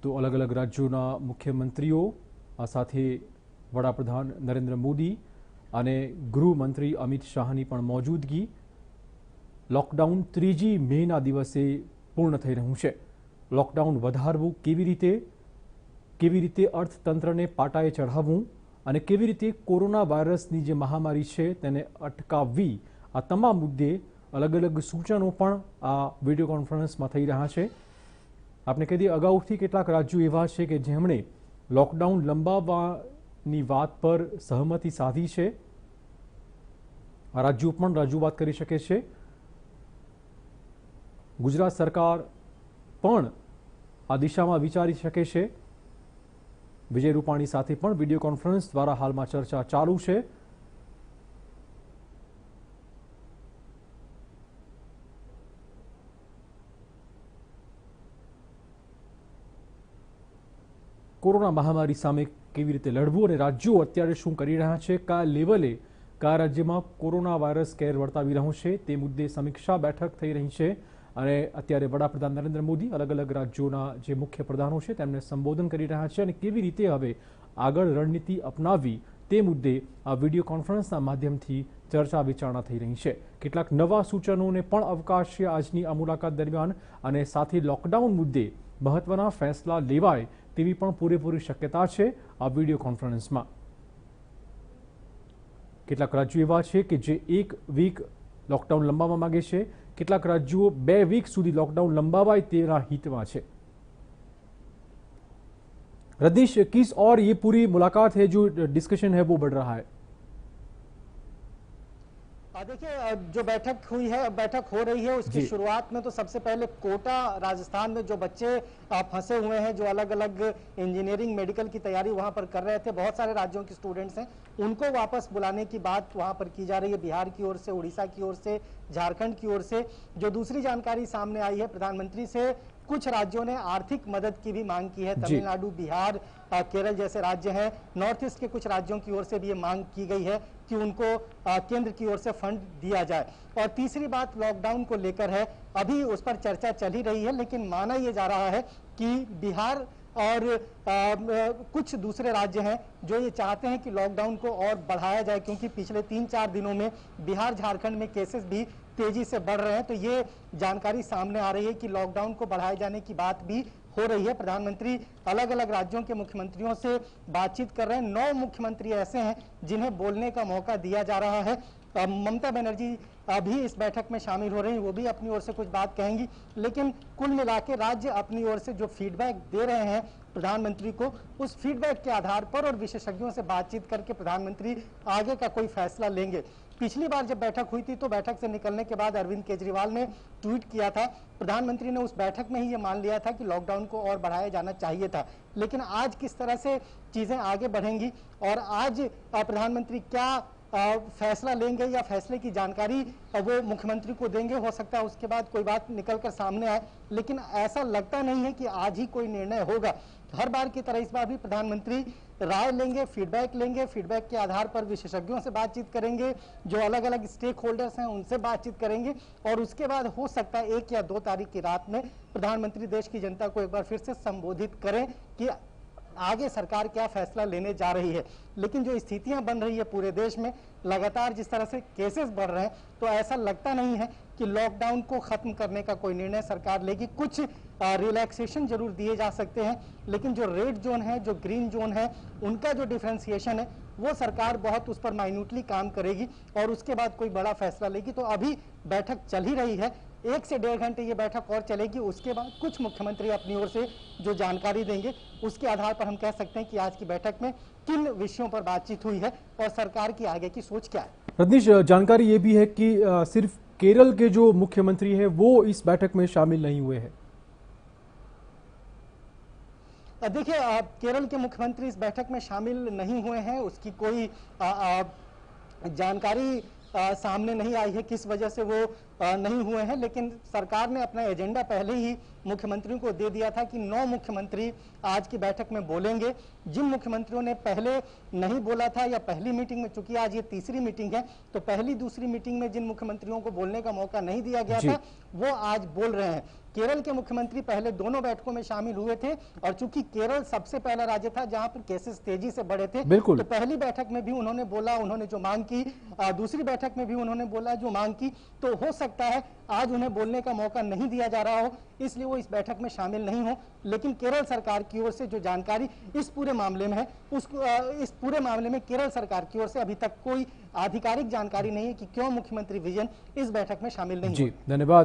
તો અલગ અલગ રાજ્યોના મુખ્યમંત્રીઓ આ સાથે વડાપ્રધાન નરેન્દ્ર મોદી અને ગૃહમંત્રી અમિત શાહની પણ મૌજૂદગી લોકડાઉન 3જી મેના દિવસે પૂર્ણ થઈ રહ્યું છે। લોકડાઉન વધારવું કેવી રીતે અર્થતંત્રને પાટાએ ચઢાવવું અને કેવી રીતે કોરોના વાયરસની જે મહામારી છે તેને અટકાવવી, આ તમામ મુદ્દે અલગ અલગ સૂચનો પણ આ વિડીયો કોન્ફરન્સમાં થઈ રહ્યા છે। आपने कही अगाउथी કેટલાક રાજ્યો એવા છે કે જેમણે લોકડાઉન લંબાવવાની વાત પર સહમતિ સાધી છે। આ રાજ્યો પણ રજૂઆત કરી શકે છે। ગુજરાત સરકાર પણ આ દિશામાં વિચારી શકે છે। વિજય રૂપાણી સાથે પણ વિડીયો કોન્ફરન્સ દ્વારા હાલમાં ચર્ચા ચાલુ છે। કોરોના મહામારી સામે કેવી રીતે લડવું અને રાજ્યો અત્યારે શું કરી રહ્યા છે, કયા લેવલે કયા રાજ્યમાં કોરોના વાયરસ કેર વર્તાવી રહ્યો છે તે મુદ્દે સમીક્ષા બેઠક થઈ રહી છે। અને અત્યારે વડાપ્રધાન નરેન્દ્ર મોદી અલગ અલગ રાજ્યોના જે મુખ્ય પ્રધાનો છે તેમને સંબોધન કરી રહ્યા છે અને કેવી રીતે હવે આગળ રણનીતિ અપનાવવી તે મુદ્દે આ વિડીયો કોન્ફરન્સના માધ્યમથી ચર્ચા વિચારણા થઈ રહી છે। કેટલાક નવા સૂચનોને પણ અવકાશ છે આજની આ મુલાકાત દરમિયાન અને સાથે લોકડાઉન મુદ્દે મહત્વના ફેસલા લેવાય તેવી પણ પૂરેપૂરી શક્યતા છે। આ વિડીયો કોન્ફરન્સમાં કેટલાક રાજ્યો એવા છે કે જે 1 વીક લોકડાઉન લંબાવવા માંગે છે, કેટલાક રાજ્યો 2 વીક સુધી લોકડાउन લંબાવાય તેના हितમાં છે। रजनीश, किस और ये पूरी मुलाकात है जो डिस्कशन है वो बढ़ रहा है? देखिए, जो बैठक हुई है, बैठक हो रही है, उसकी शुरुआत में तो सबसे पहले कोटा राजस्थान में जो बच्चे फंसे हुए हैं, जो अलग अलग इंजीनियरिंग मेडिकल की तैयारी वहां पर कर रहे थे, बहुत सारे राज्यों के स्टूडेंट्स हैं, उनको वापस बुलाने की बात वहां पर की जा रही है। बिहार की ओर से, उड़ीसा की ओर से, झारखंड की ओर से। जो दूसरी जानकारी सामने आई है, प्रधानमंत्री से कुछ राज्यों ने आर्थिक मदद की भी मांग की है। तमिलनाडु, बिहार, केरल जैसे राज्य हैं। नॉर्थ ईस्ट के कुछ राज्यों की ओर से भी ये मांग की गई है कि उनको केंद्र की ओर से फंड दिया जाए। और तीसरी बात लॉकडाउन को लेकर है, अभी उस पर चर्चा चल ही रही है, लेकिन माना यह जा रहा है कि बिहार और कुछ दूसरे राज्य हैं जो ये चाहते हैं कि लॉकडाउन को और बढ़ाया जाए, क्योंकि पिछले 3-4 दिनों में बिहार, झारखंड में केसेस भी तेजी से बढ़ रहे हैं। तो ये जानकारी सामने आ रही है कि लॉकडाउन को बढ़ाए जाने की बात भी हो रही है। प्रधानमंत्री अलग अलग राज्यों के मुख्यमंत्रियों से बातचीत कर रहे हैं। 9 मुख्यमंत्री ऐसे हैं जिन्हें बोलने का मौका दिया जा रहा है। ममता बनर्जी भी इस बैठक में शामिल हो रही हैं, वो भी अपनी ओर से कुछ बात कहेंगी। लेकिन कुल मिला के राज्य अपनी ओर से जो फीडबैक दे रहे हैं प्रधानमंत्री को, उस फीडबैक के आधार पर और विशेषज्ञों से बातचीत करके प्रधानमंत्री आगे का कोई फैसला लेंगे। पिछली बार जब बैठक हुई थी तो बैठक से निकलने के बाद अरविंद केजरीवाल ने ट्वीट किया था, प्रधानमंत्री ने उस बैठक में ही ये मान लिया था कि लॉकडाउन को और बढ़ाया जाना चाहिए था। लेकिन आज किस तरह से चीजें आगे बढ़ेंगी और आज प्रधानमंत्री क्या फैसला लेंगे या फैसले की जानकारी वो मुख्यमंत्री को देंगे, हो सकता है उसके बाद कोई बात निकलकर सामने आए। लेकिन ऐसा लगता नहीं है कि आज ही कोई निर्णय होगा। हर बार की तरह इस बार भी प्रधानमंत्री राय लेंगे, फीडबैक लेंगे, फीडबैक के आधार पर विशेषज्ञों से बातचीत करेंगे, जो अलग अलग स्टेक होल्डर्स हैं उनसे बातचीत करेंगे और उसके बाद हो सकता है 1 या 2 तारीख की रात में प्रधानमंत्री देश की जनता को एक बार फिर से संबोधित करें कि आगे सरकार क्या फैसला लेने जा रही है। लेकिन जो स्थितियां बन रही है पूरे देश में, लगातार जिस तरह से केसेस बढ़ रहे हैं, तो ऐसा लगता नहीं है कि लॉकडाउन को खत्म करने का कोई निर्णय सरकार लेगी। कुछ रिलैक्सेशन जरूर दिए जा सकते हैं, लेकिन जो रेड जोन है, जो ग्रीन जोन है, उनका जो डिफरेंशिएशन है वो सरकार बहुत उस पर माइन्यूटली काम करेगी और उसके बाद कोई बड़ा फैसला लेगी। तो अभी बैठक चल ही रही है, 1 से 1.5 घंटे ये बैठक और चलेगी। उसके बाद कुछ मुख्यमंत्री अपनी ओर से जो जानकारी देंगे, उसके आधार पर हम कह सकते हैं कि आज की बैठक में किन विषयों पर बातचीत हुई है और सरकार की आगे की सोच क्या है। रजनीश, जानकारी ये भी है कि सिर्फ केरल के जो मुख्यमंत्री हैं वो इस बैठक में शामिल नहीं हुए हैं। देखिए, केरल के मुख्यमंत्री इस बैठक में शामिल नहीं हुए हैं, उसकी कोई जानकारी सामने नहीं आई है किस वजह से वो नहीं हुए हैं, लेकिन सरकार ने अपना एजेंडा पहले ही मुख्यमंत्रियों को दे दिया था कि 9 मुख्यमंत्री आज की बैठक में बोलेंगे। जिन मुख्यमंत्रियों ने पहले नहीं बोला था या पहली मीटिंग में, चूंकि आज ये तीसरी मीटिंग है, तो पहली दूसरी मीटिंग में जिन मुख्यमंत्रियों को बोलने का मौका नहीं दिया गया था वो आज बोल रहे हैं। केरल के मुख्यमंत्री पहले दोनों बैठकों में शामिल हुए थे और चूंकि केरल सबसे पहला राज्य था जहां पर केसेस तेजी से बढ़े थे, तो पहली बैठक में भी उन्होंने बोला, उन्होंने जो मांग की, दूसरी बैठक में भी उन्होंने बोला जो मांग की। तो हो सकता है आज उन्हें बोलने का मौका नहीं दिया जा रहा हो, इसलिए वो इस बैठक में शामिल नहीं हो। लेकिन केरल सरकार की ओर से जो जानकारी इस पूरे मामले में है, इस पूरे मामले में केरल सरकार की ओर से अभी तक कोई आधिकारिक जानकारी नहीं है कि क्यों मुख्यमंत्री विजयन इस बैठक में शामिल नहीं हुए। धन्यवाद